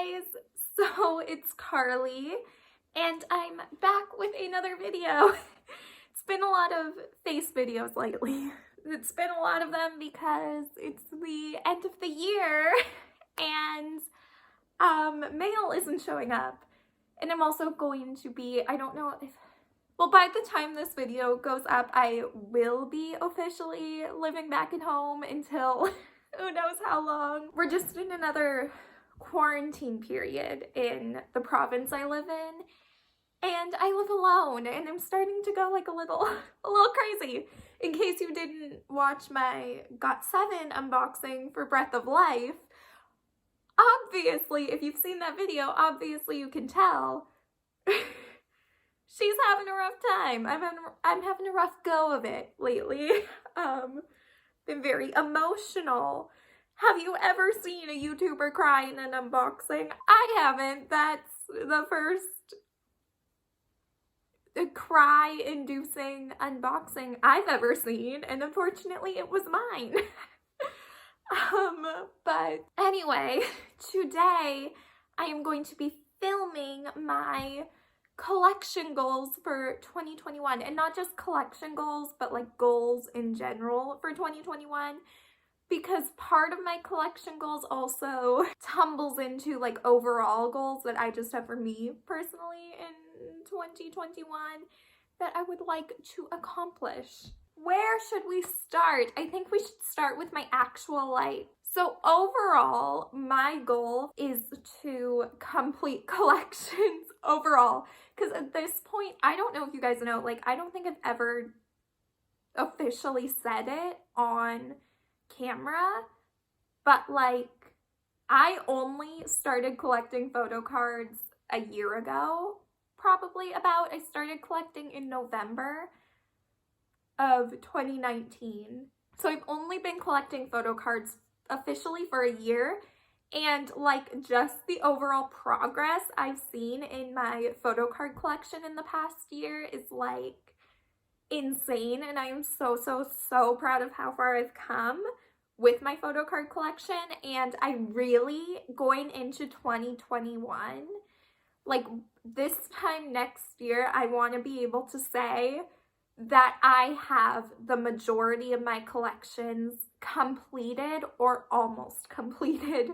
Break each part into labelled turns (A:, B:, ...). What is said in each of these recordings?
A: guys, so it's Carly and I'm back with another video. It's been a lot of face videos lately. It's been a lot of them because it's the end of the year and mail isn't showing up. And I'm also going to be, I don't know if, well, by the time this video goes up, I will be officially living back at home until who knows how long. We're just in another quarantine period in the province I live in, and I live alone, and I'm starting to go like a little crazy. In case you didn't watch my GOT7 unboxing for Breath of Life, obviously, if you've seen that video, obviously you can tell she's having a rough time. I'm having a rough go of it lately. Been very emotional. Have you ever seen a YouTuber cry in an unboxing? I haven't. That's the first cry-inducing unboxing I've ever seen, and unfortunately it was mine. But anyway, today I am going to be filming my collection goals for 2021, and not just collection goals, but like goals in general for 2021, because part of my collection goals also tumbles into like overall goals that I just have for me personally in 2021 that I would like to accomplish. Where should we start? I think we should start with my actual life. So overall, my goal is to complete collections overall. Because at this point, I don't know if you guys know, like, I don't think I've ever officially said it on camera. But, like, I only started collecting photo cards a year ago, probably about. I started collecting in November of 2019. So I've only been collecting photo cards officially for a year, and like just the overall progress I've seen in my photo card collection in the past year is like insane, and I am so proud of how far I've come with my photo card collection. And I really, going into 2021, like this time next year, I want to be able to say that I have the majority of my collections completed or almost completed.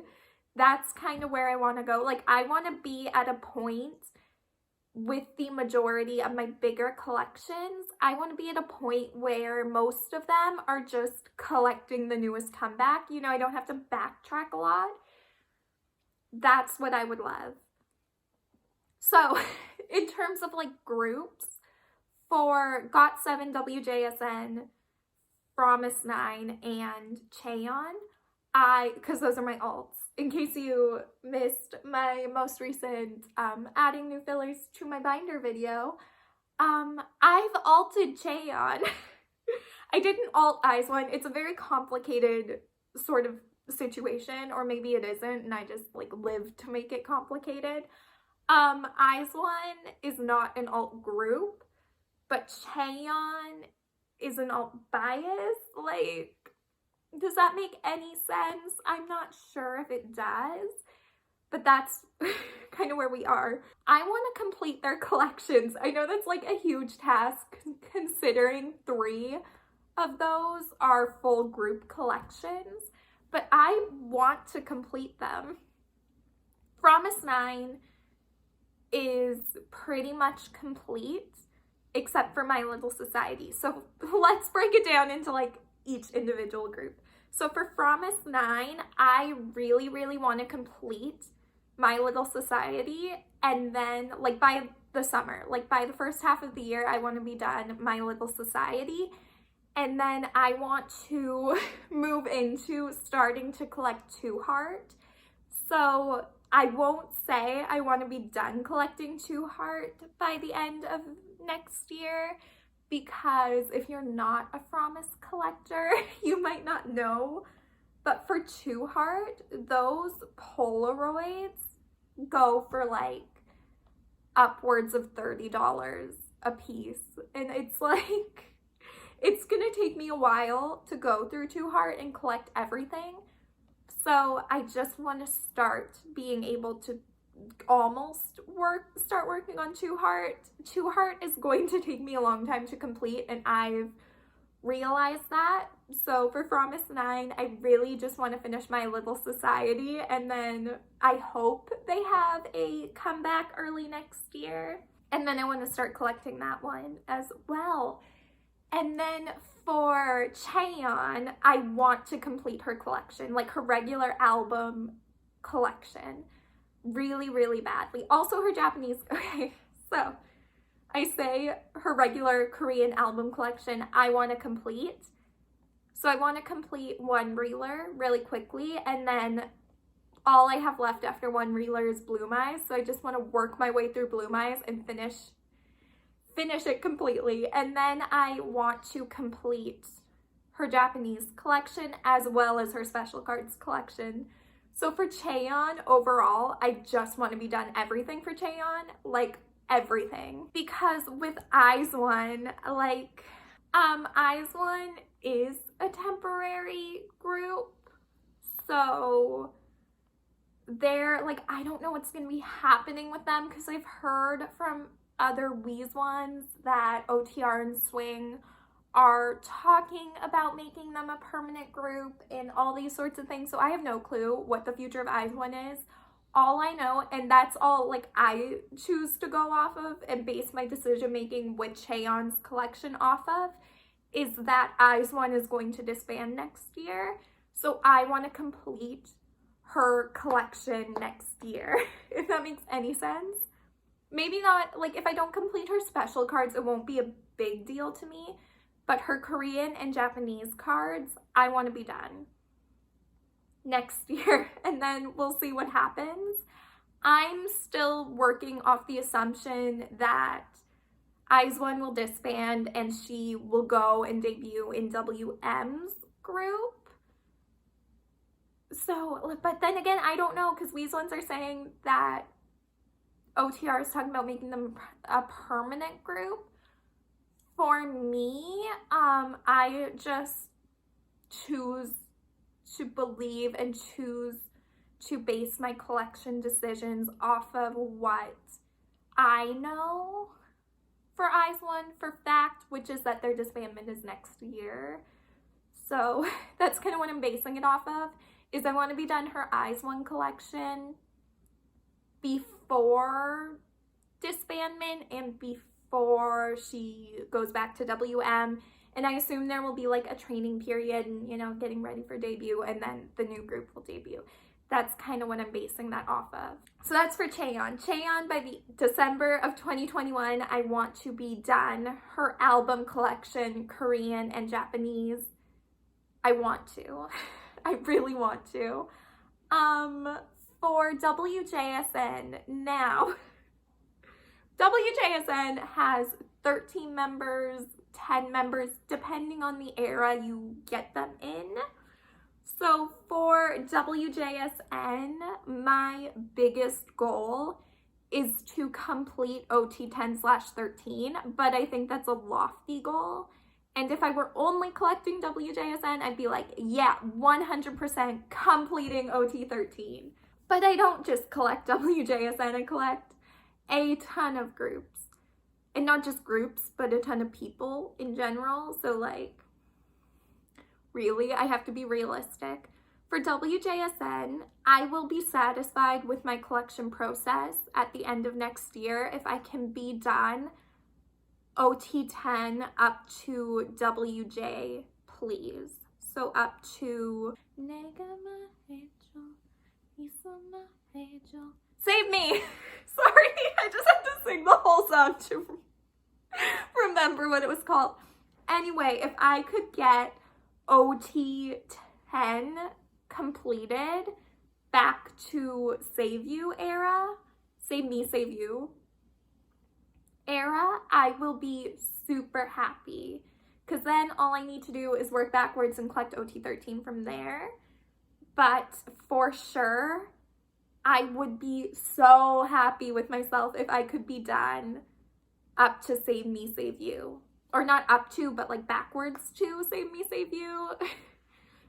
A: That's kind of where I want to go. Like, I want to be at a point with the majority of my bigger collections. I want to be at a point where most of them are just collecting the newest comeback. You know, I don't have to backtrack a lot. That's what I would love. So, in terms of like groups, for GOT7, WJSN, Promise 9, and Cheon, because those are my alts. In case you missed my most recent adding new fillers to my binder video, I've alted Cheon. I didn't alt IZ*ONE. It's a very complicated sort of situation, or maybe it isn't, and I just like live to make it complicated. IZ*ONE is not an alt group, but Cheon is an alt bias. Like, does that make any sense? I'm not sure if it does, but that's kind of where we are. I want to complete their collections. I know that's like a huge task considering 3 of those are full group collections, but I want to complete them. Promise 9 is pretty much complete, except for My Little Society. So let's break it down into like each individual group. So for Promise 9, I really want to complete My Little Society, and then like by the summer, like by the first half of the year, I want to be done My Little Society, and then I want to move into starting to collect 2 Heart. So I won't say I want to be done collecting 2 Heart by the end of next year, because if you're not a Promise collector, you might not know, but for 2 Heart, those Polaroids go for like upwards of $30 a piece, and it's like, it's gonna take me a while to go through 2 Heart and collect everything. So I just want to start being able to start working on Two Heart. Two Heart is going to take me a long time to complete, and I've realized that. So for Promise 9, I really just want to finish my little society, and then I hope they have a comeback early next year. And then I want to start collecting that one as well. And then for Chaeyeon, I want to complete her collection, like her regular album collection, really, really badly. Also her Japanese, okay, so I say her regular Korean album collection I want to complete. So I want to complete One Reeler really quickly, and then all I have left after One Reeler is Bloom Eyes. So I just want to work my way through Bloom Eyes and finish it completely. And then I want to complete her Japanese collection as well as her special cards collection. So for Chaeyeon, overall, I just want to be done everything for Chaeyeon, like everything. Because with IZ*ONE, like, IZ*ONE is a temporary group. So they're, like, I don't know what's going to be happening with them, because I've heard from other WeeZones that OTR and Swing are talking about making them a permanent group and all these sorts of things. So I have no clue what the future of IZ*ONE is. All I know, and that's all like I choose to go off of and base my decision making with Chaeyeon's collection off of, is that IZ*ONE is going to disband next year. So I want to complete her collection next year, if that makes any sense. Maybe not, like, if I don't complete her special cards, it won't be a big deal to me, but her Korean and Japanese cards, I want to be done next year, and then we'll see what happens. I'm still working off the assumption that IZ*ONE will disband and she will go and debut in WM's group. So, but then again, I don't know, because WeeZones are saying that OTR is talking about making them a permanent group. For me, I just choose to believe and choose to base my collection decisions off of what I know for IZ*ONE for fact, which is that their disbandment is next year. So that's kind of what I'm basing it off of, is I want to be done her IZ*ONE collection before disbandment and before she goes back to WM. And I assume there will be like a training period and, you know, getting ready for debut, and then the new group will debut. That's kind of what I'm basing that off of. So that's for Chaeyeon. Chaeyeon, by the December of 2021, I want to be done her album collection, Korean and Japanese. I want to. I really want to. For WJSN, now, WJSN has 13 members, 10 members, depending on the era you get them in. So for WJSN, my biggest goal is to complete OT 10/13, but I think that's a lofty goal. And if I were only collecting WJSN, I'd be like, yeah, 100% completing OT 13. But I don't just collect WJSN, I collect a ton of groups. And not just groups, but a ton of people in general. So like, really, I have to be realistic. For WJSN, I will be satisfied with my collection process at the end of next year if I can be done OT 10 up to WJ, please. So up to Save Me. Sorry, I just had to sing the whole song to remember what it was called. Anyway, if I could get OT 10 completed back to Save You era, Save Me, Save You era, I will be super happy, because then all I need to do is work backwards and collect OT 13 from there. But for sure, I would be so happy with myself if I could be done up to Save Me, Save You. Or not up to, but like backwards to Save Me, Save You.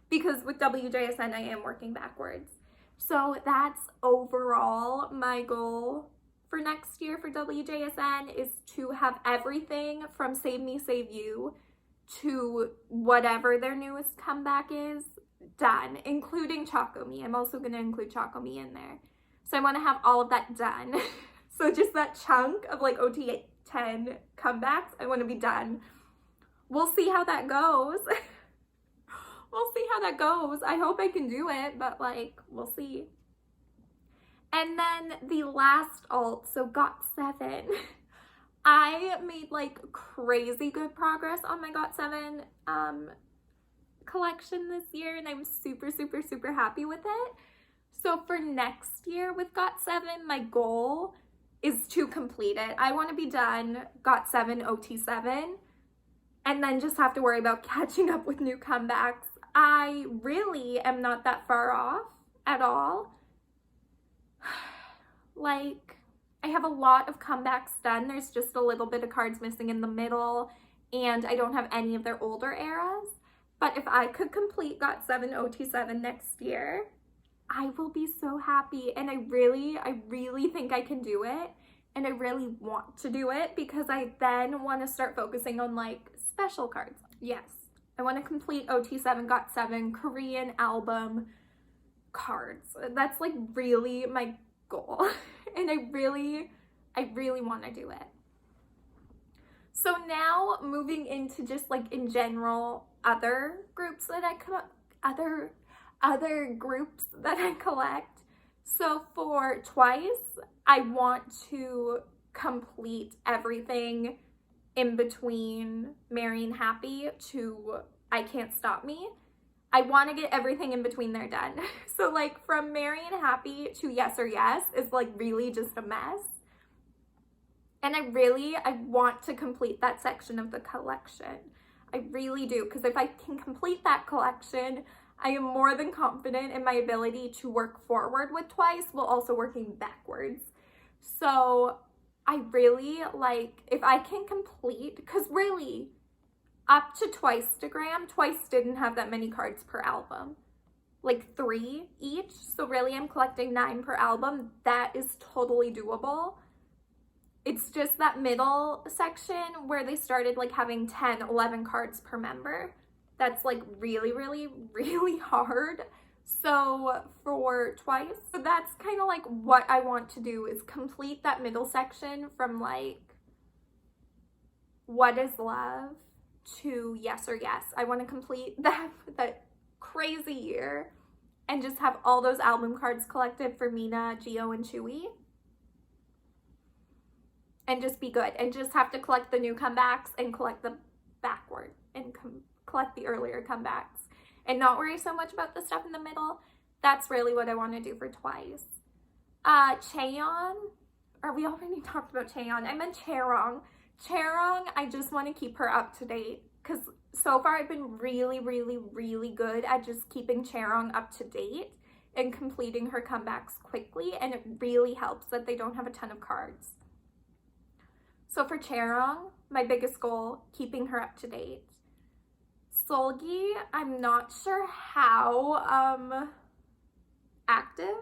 A: because with WJSN, I am working backwards. So that's overall my goal for next year for WJSN, is to have everything from Save Me, Save You to whatever their newest comeback is done, including Choco Me. I'm also going to include Choco Me in there. So I want to have all of that done. So just that chunk of like OT 10 comebacks, I want to be done. We'll see how that goes. We'll see how that goes. I hope I can do it, but like, we'll see. And then the last alt, so GOT7. I made like crazy good progress on my GOT7 collection this year, and I'm super, super, super happy with it. So for next year with GOT7, my goal is to complete it. I want to be done GOT7, OT7, and then just have to worry about catching up with new comebacks. I really am not that far off at all. Like, I have a lot of comebacks done. There's just a little bit of cards missing in the middle, and I don't have any of their older eras. But if I could complete GOT7, OT7 next year, I will be so happy. And I really think I can do it. And I really want to do it because I then want to start focusing on like special cards. Yes, I want to complete OT7, GOT7, Korean album cards. That's like really my goal. And I really want to do it. So now moving into just like in general other groups that I other groups that I collect. So for Twice, I want to complete everything in between Merry and Happy to I Can't Stop Me. I want to get everything in between there done. So like from Merry and Happy to Yes or Yes is like really just a mess. And I want to complete that section of the collection. I really do, because if I can complete that collection, I am more than confident in my ability to work forward with Twice while also working backwards. So I really like, if I can complete, because really, up to Twice-tagram, Twice didn't have that many cards per album. Like 3 each, so really I'm collecting 9 per album. That is totally doable. It's just that middle section where they started like having 10, 11 cards per member. That's like really hard. So for Twice, so that's kind of like what I want to do, is complete that middle section from like What Is Love to Yes or Yes. I want to complete that crazy year and just have all those album cards collected for Mina, Gio, and Chewy. And just be good, and just have to collect the new comebacks and collect the backward and collect the earlier comebacks and not worry so much about the stuff in the middle. That's really what I want to do for Twice. Chaeyeon, or we already talked about Chaeyeon. I meant Chaerong. Chaerong, I just want to keep her up to date because so far I've been really good at just keeping Chaerong up to date and completing her comebacks quickly, and it really helps that they don't have a ton of cards. So for Chaerong, my biggest goal, keeping her up to date. Seulgi, I'm not sure how active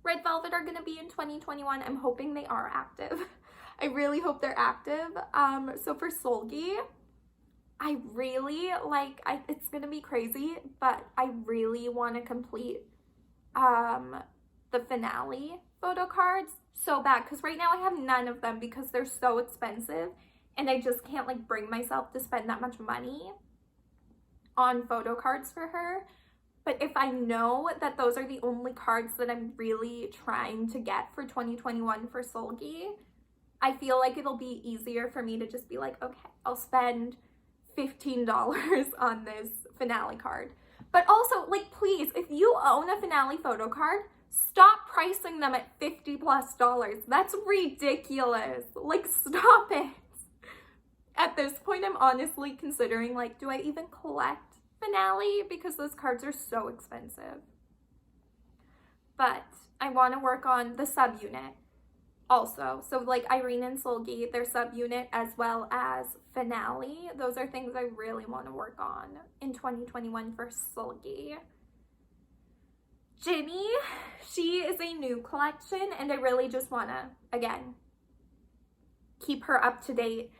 A: Red Velvet are going to be in 2021. I'm hoping they are active. I really hope they're active. So for Seulgi, I really like, it's going to be crazy, but I really want to complete the finale photo cards so bad, because right now I have none of them because they're so expensive and I just can't like bring myself to spend that much money on photo cards for her. But if I know that those are the only cards that I'm really trying to get for 2021 for Seulgi, I feel like it'll be easier for me to just be like, okay, I'll spend $15 on this finale card. But also, like, please, if you own a finale photo card, stop pricing them at $50+. That's ridiculous. Like, stop it. At this point, I'm honestly considering, like, do I even collect finale? Because those cards are so expensive. But I want to work on the subunit. also. So like Irene and Solgi, their subunit, as well as Finale. Those are things I really want to work on in 2021 for Solgi. Ginny, she is a new collection, and I really just want to, again, keep her up to date.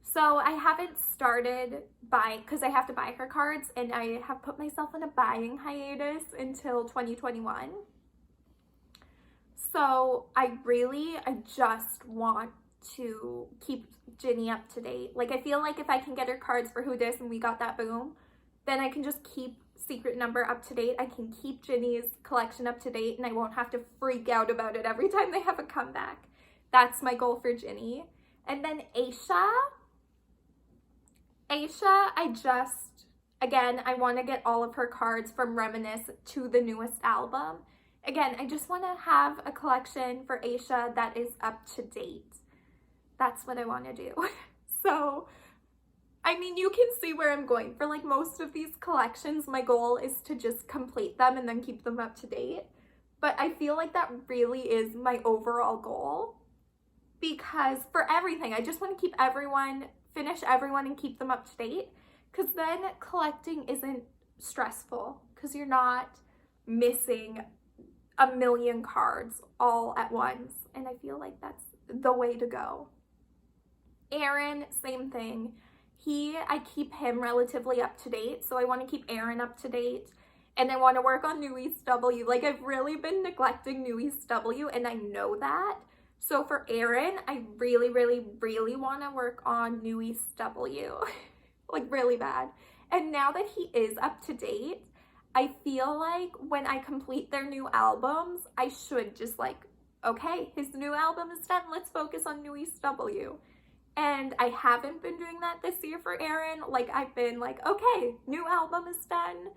A: So I haven't started buying, because I have to buy her cards, and I have put myself in a buying hiatus until 2021. So I just want to keep Ginny up to date. Like, I feel like if I can get her cards for Who Dis and We Got That Boom, then I can just keep Secret Number up to date. I can keep Ginny's collection up to date, and I won't have to freak out about it every time they have a comeback. That's my goal for Ginny. And then Aisha, again, I want to get all of her cards from Reminisce to the newest album. Again, I just want to have a collection for Aisha that is up to date. That's what I want to do. So, I mean, you can see where I'm going. For like most of these collections, my goal is to just complete them and then keep them up to date. But I feel like that really is my overall goal. Because for everything, I just want to finish everyone and keep them up to date. Because then collecting isn't stressful. Because you're not missing a million cards all at once. And I feel like that's the way to go. Aaron, same thing. I keep him relatively up to date. So I want to keep Aaron up to date. And I want to work on New East W. Like, I've really been neglecting New East W, and I know that. So for Aaron, I really want to work on New East W. Like, really bad. And now that he is up to date, I feel like when I complete their new albums, I should just like, okay, his new album is done. Let's focus on New East W. And I haven't been doing that this year for Aaron. Like, I've been like, okay, new album is done.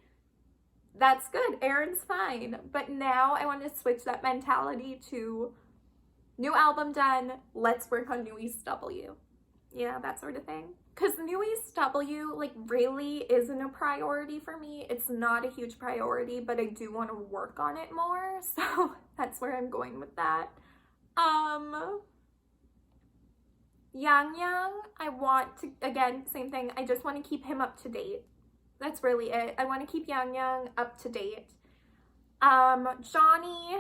A: That's good. Aaron's fine. But now I want to switch that mentality to new album done. Let's work on New East W. Yeah, that sort of thing. Because New East W, like, really isn't a priority for me. It's not a huge priority, but I do want to work on it more. So that's where I'm going with that. Yang Yang, I want to, again, same thing. I just want to keep him up to date. That's really it. I want to keep Yang Yang up to date. Johnny,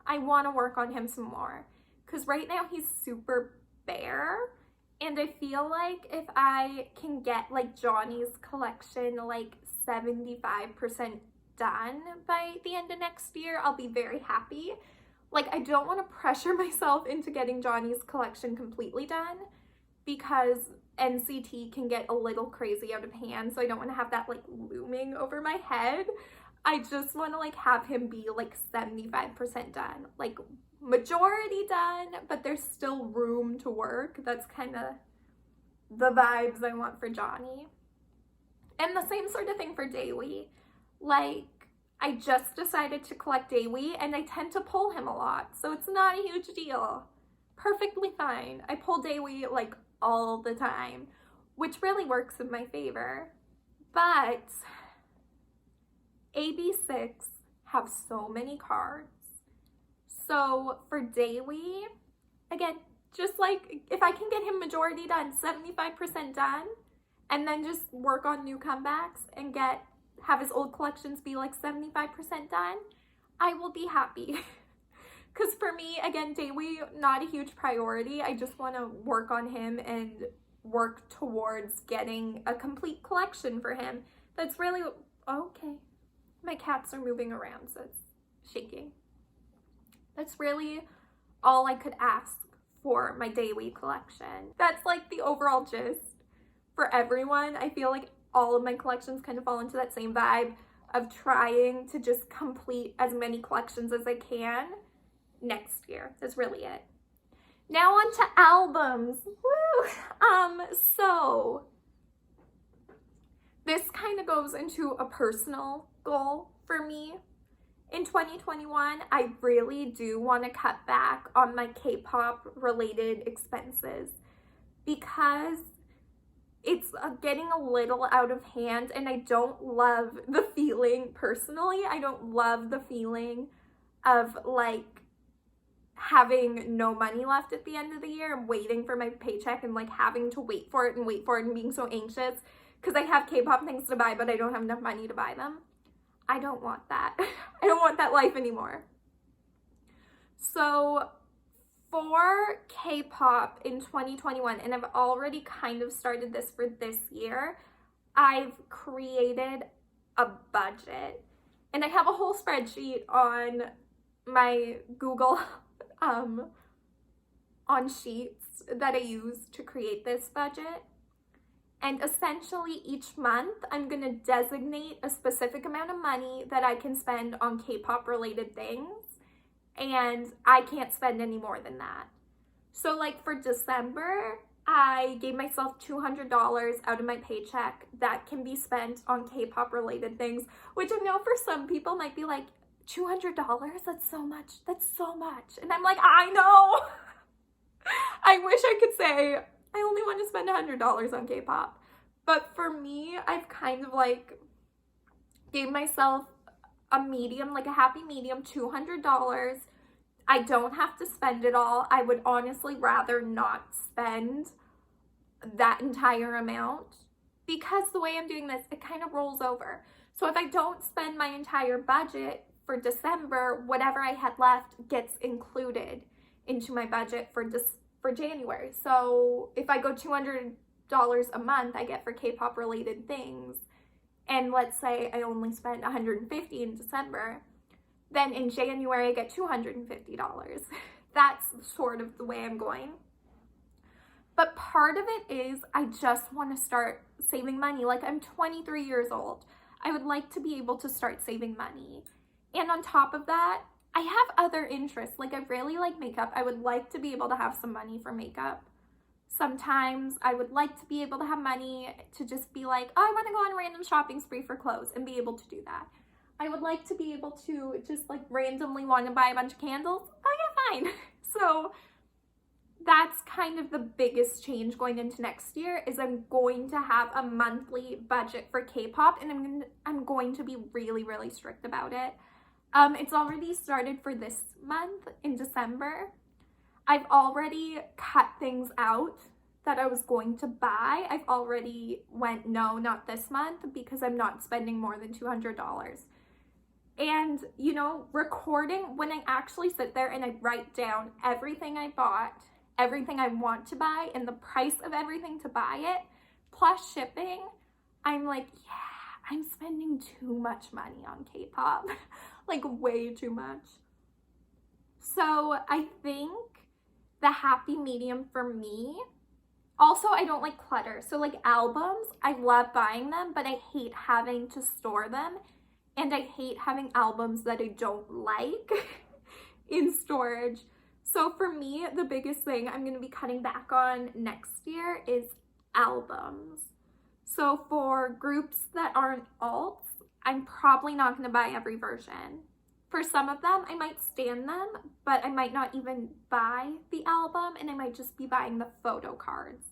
A: I want to work on him some more. Because right now he's super bare. And I feel like if I can get like Johnny's collection like 75% done by the end of next year, I'll be very happy. Like, I don't want to pressure myself into getting Johnny's collection completely done because NCT can get a little crazy out of hand. So I don't want to have that like looming over my head. I just want to like have him be like 75% done. Like, majority done, but there's still room to work. That's kind of the vibes I want for Johnny. And the same sort of thing for Daewee. Like, I just decided to collect Daewee, and I tend to pull him a lot, so it's not a huge deal. Perfectly fine. I pull Daewee like all the time, which really works in my favor. But AB6 have so many cards. So for Daewee, again, just like if I can get him majority done, 75% done, and then just work on new comebacks and have his old collections be like 75% done, I will be happy. Because for me, again, Daewee, not a huge priority. I just want to work on him and work towards getting a complete collection for him. That's really, okay. My cats are moving around, so it's shaking. That's really all I could ask for my Daewee collection. That's like the overall gist for everyone. I feel like all of my collections kind of fall into that same vibe of trying to just complete as many collections as I can next year. That's really it. Now on to albums. Woo! So this kind of goes into a personal goal for me. In 2021, I really do want to cut back on my K-pop related expenses because it's getting a little out of hand, and I don't love the feeling personally. I don't love the feeling of like having no money left at the end of the year and waiting for my paycheck and like having to wait for it and being so anxious because I have K-pop things to buy, but I don't have enough money to buy them. I don't want that. I don't want that life anymore. So for K-pop in 2021, and I've already kind of started this for this year, I've created a budget. And I have a whole spreadsheet on my Google on sheets that I use to create this budget. And essentially each month I'm going to designate a specific amount of money that I can spend on K-pop related things. And I can't spend any more than that. So like for December, I gave myself $200 out of my paycheck that can be spent on K-pop related things, which I know for some people might be like, $200? That's so much. That's so much. And I'm like, I know. I wish I could say I only want to spend $100 on K-pop. But for me, I've kind of like gave myself a medium, like a happy medium, $200. I don't have to spend it all. I would honestly rather not spend that entire amount because the way I'm doing this, it kind of rolls over. So if I don't spend my entire budget for December, whatever I had left gets included into my budget for January. So if I go $200 a month I get for K-pop related things, and let's say I only spent $150 in December, then in January I get $250. That's sort of the way I'm going. But part of it is I just want to start saving money. Like, I'm 23 years old. I would like to be able to start saving money. And on top of that, I have other interests. Like, I really like makeup. I would like to be able to have some money for makeup. Sometimes I would like to be able to have money to just be like, oh, I want to go on a random shopping spree for clothes and be able to do that. I would like to be able to just like randomly want to buy a bunch of candles. Oh yeah, fine. So that's kind of the biggest change going into next year is I'm going to have a monthly budget for K-pop, and I'm going to be really, really strict about it. It's already started for this month in December. I've already cut things out that I was going to buy. I've already went, no, not this month, because I'm not spending more than $200. And, you know, recording, when I actually sit there and I write down everything I bought, everything I want to buy, and the price of everything to buy it, plus shipping, I'm like, yeah, I'm spending too much money on K-pop. Like, way too much. So I think the happy medium for me, also I don't like clutter. So like albums, I love buying them, but I hate having to store them. And I hate having albums that I don't like in storage. So for me, the biggest thing I'm going to be cutting back on next year is albums. So for groups that aren't alts, I'm probably not going to buy every version. For some of them, I might stan them, but I might not even buy the album, and I might just be buying the photo cards.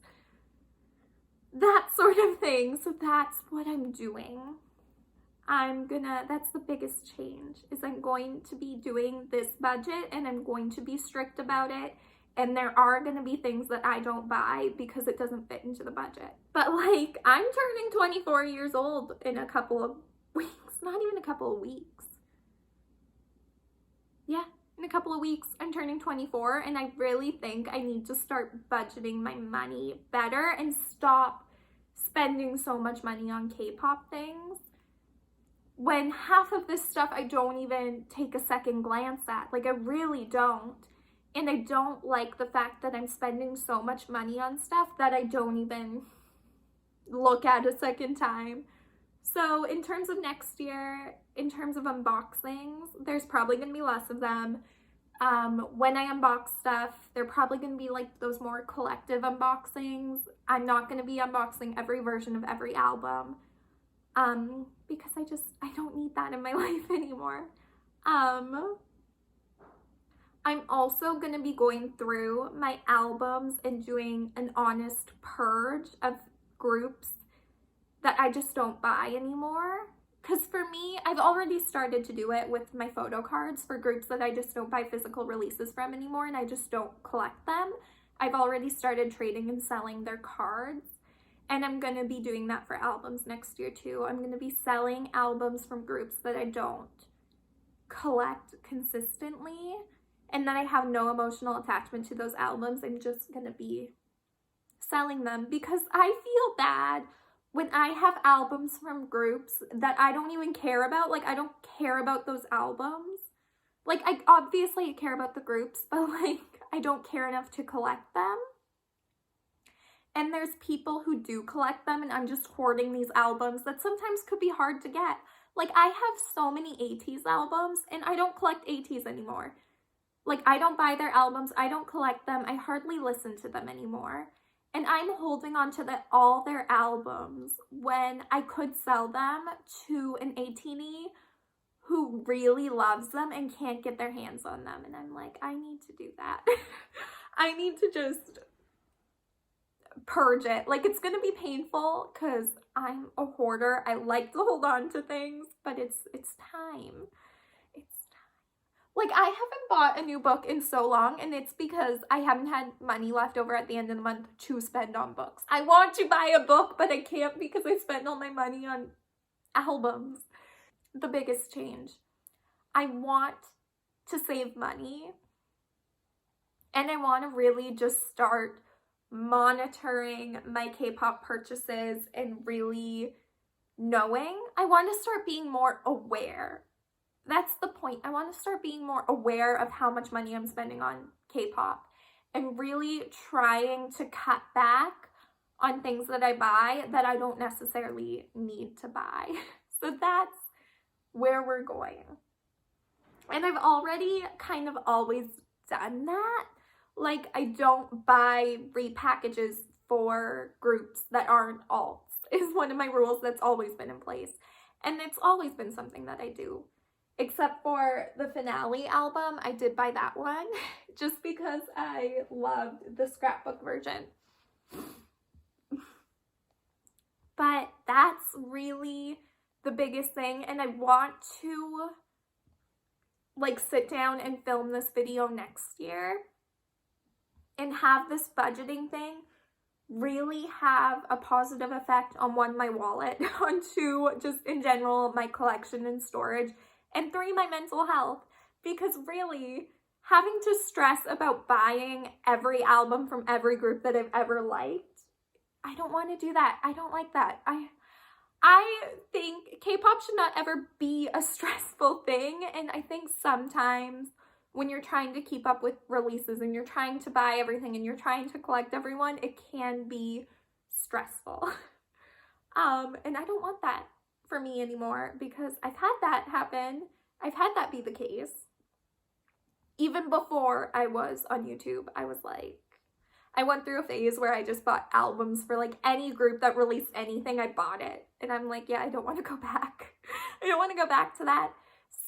A: That sort of thing. So that's what I'm doing. That's the biggest change, is I'm going to be doing this budget, and I'm going to be strict about it. And there are going to be things that I don't buy because it doesn't fit into the budget. But like, I'm turning 24 years old in a couple of weeks, not even a couple of weeks. Yeah, in a couple of weeks, I'm turning 24, and I really think I need to start budgeting my money better and stop spending so much money on K-pop things, when half of this stuff I don't even take a second glance at. Like, I really don't. And I don't like the fact that I'm spending so much money on stuff that I don't even look at a second time. So in terms of next year, in terms of unboxings, there's probably going to be less of them. When I unbox stuff, they're probably going to be like those more collective unboxings. I'm not going to be unboxing every version of every album. Because I don't need that in my life anymore. I'm also going to be going through my albums and doing an honest purge of groups that I just don't buy anymore, Because for me, I've already started to do it with my photo cards for groups that I just don't buy physical releases from anymore, and I just don't collect them. I've already started trading and selling their cards, and I'm going to be doing that for albums next year too. I'm going to be selling albums from groups that I don't collect consistently, and then I have no emotional attachment to those albums. I'm just going to be selling them because I feel bad when I have albums from groups that I don't even care about. Like, I don't care about those albums. Like, I obviously care about the groups, but like, I don't care enough to collect them. And there's people who do collect them, and I'm just hoarding these albums that sometimes could be hard to get. Like, I have so many ATEEZ albums, and I don't collect ATEEZ anymore. Like, I don't buy their albums, I don't collect them, I hardly listen to them anymore. And I'm holding on to all their albums when I could sell them to an ATEEZ who really loves them and can't get their hands on them. And I'm like, I need to do that. I need to just purge it. Like, it's gonna be painful because I'm a hoarder. I like to hold on to things, but it's time. Like, I haven't bought a new book in so long, and it's because I haven't had money left over at the end of the month to spend on books. I want to buy a book, but I can't because I spent all my money on albums. The biggest change. I want to save money, and I want to really just start monitoring my K-pop purchases and really knowing. I want to start being more aware. That's the point. I want to start being more aware of how much money I'm spending on K-pop and really trying to cut back on things that I buy that I don't necessarily need to buy. So that's where we're going. And I've already kind of always done that. Like, I don't buy repackages for groups that aren't alts, is one of my rules that's always been in place. And it's always been something that I do. Except for the finale album, I did buy that one just because I loved the scrapbook version. But that's really the biggest thing, and I want to like sit down and film this video next year and have this budgeting thing really have a positive effect on, one, my wallet, on two, just in general, my collection and storage, and three, my mental health. Because really, having to stress about buying every album from every group that I've ever liked, I don't want to do that. I don't like that. I think K-pop should not ever be a stressful thing, and I think sometimes when you're trying to keep up with releases and you're trying to buy everything and you're trying to collect everyone, it can be stressful. And I don't want that for me anymore because I've had that happen. I've had that be the case. Even before I was on YouTube, I was like, I went through a phase where I just bought albums for like any group that released anything, I bought it. And I'm like, yeah, I don't want to go back. I don't want to go back to that.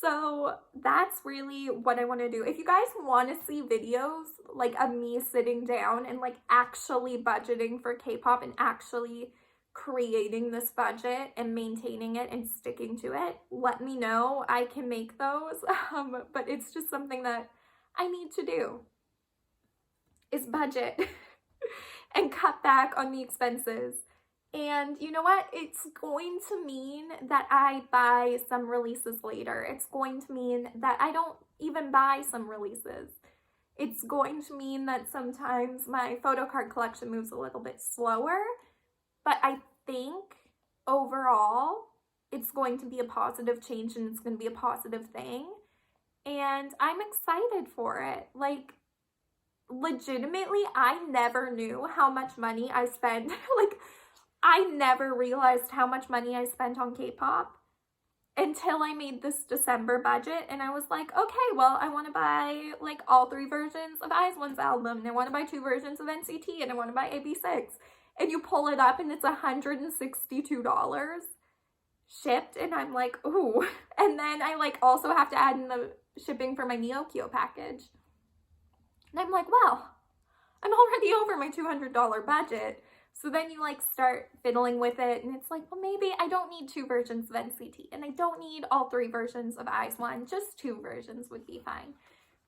A: So that's really what I want to do. If you guys want to see videos like of me sitting down and like actually budgeting for K-pop and actually creating this budget and maintaining it and sticking to it, let me know. I can make those. But it's just something that I need to do, is budget and cut back on the expenses. And you know what? It's going to mean that I buy some releases later. It's going to mean that I don't even buy some releases. It's going to mean that sometimes my photocard collection moves a little bit slower, but I think overall it's going to be a positive change and it's going to be a positive thing. And I'm excited for it. Like, legitimately, I never knew how much money I spent. Like, I never realized how much money I spent on K-pop until I made this December budget, and I was like, okay, well, I want to buy like all 3 versions of IZ*ONE's album, and I want to buy 2 versions of NCT, and I want to buy AB6. And you pull it up and it's $162 shipped, and I'm like, ooh. And then I like also have to add in the shipping for my Neokyo package. And I'm like, well, I'm already over my $200 budget. So then you like start fiddling with it and it's like, well, maybe I don't need 2 versions of NCT and I don't need all 3 versions of IZ*ONE, just 2 versions would be fine.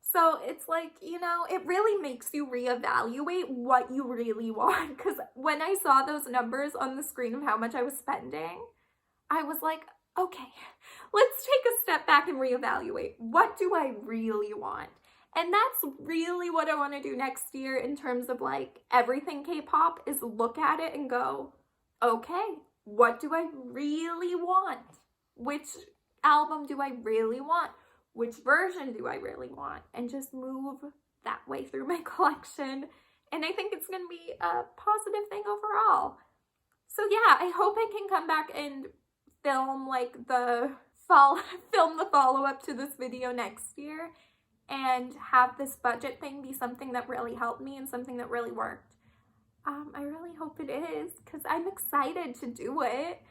A: So it's like, you know, it really makes you reevaluate what you really want. Because when I saw those numbers on the screen of how much I was spending, I was like, okay, let's take a step back and reevaluate. What do I really want? And that's really what I want to do next year in terms of like everything K-pop, is look at it and go, okay, what do I really want? Which album do I really want? Which version do I really want? And just move that way through my collection. And I think it's going to be a positive thing overall. So yeah, I hope I can come back and film like the follow-up to this video next year and have this budget thing be something that really helped me and something that really worked. I really hope it is, because I'm excited to do it.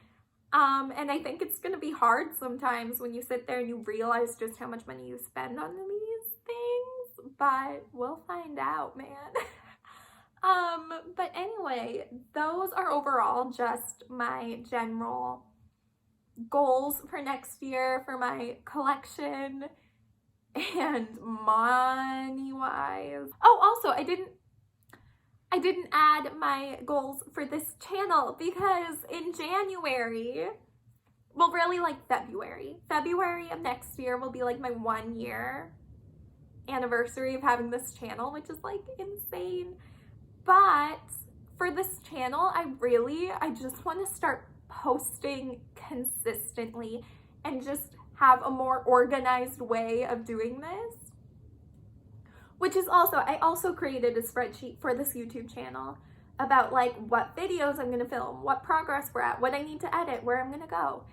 A: And I think it's gonna be hard sometimes when you sit there and you realize just how much money you spend on these things, but we'll find out, man. But anyway, those are overall just my general goals for next year for my collection and money-wise. Oh, also, I didn't add my goals for this channel because in January, well, really like February of next year will be like my 1-year anniversary of having this channel, which is like insane. But for this channel, I just want to start posting consistently and just have a more organized way of doing this. Which is also, I also created a spreadsheet for this YouTube channel about like what videos I'm going to film, what progress we're at, what I need to edit, where I'm going to go.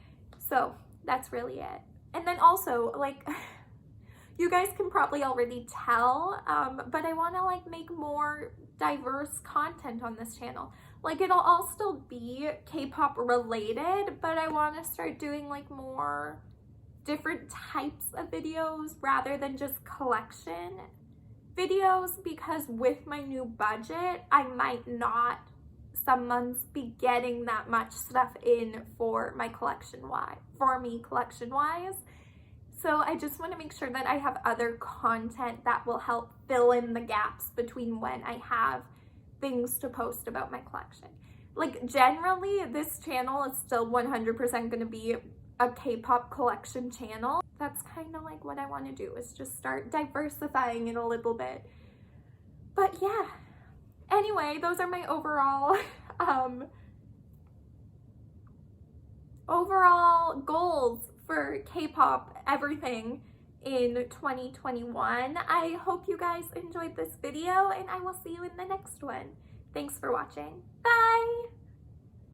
A: So that's really it. And then also, like, you guys can probably already tell, but I want to like make more diverse content on this channel. Like, it'll all still be K-pop related, but I want to start doing like more different types of videos rather than just collection videos, because with my new budget, I might not some months be getting that much stuff in for my collection wise. So I just want to make sure that I have other content that will help fill in the gaps between when I have things to post about my collection. Like, generally, this channel is still 100% going to be a K-pop collection channel. That's kind of like what I want to do, is just start diversifying it a little bit. But yeah, anyway, those are my overall goals for K-pop everything in 2021. I hope you guys enjoyed this video, and I will see you in the next one. Thanks for watching. Bye!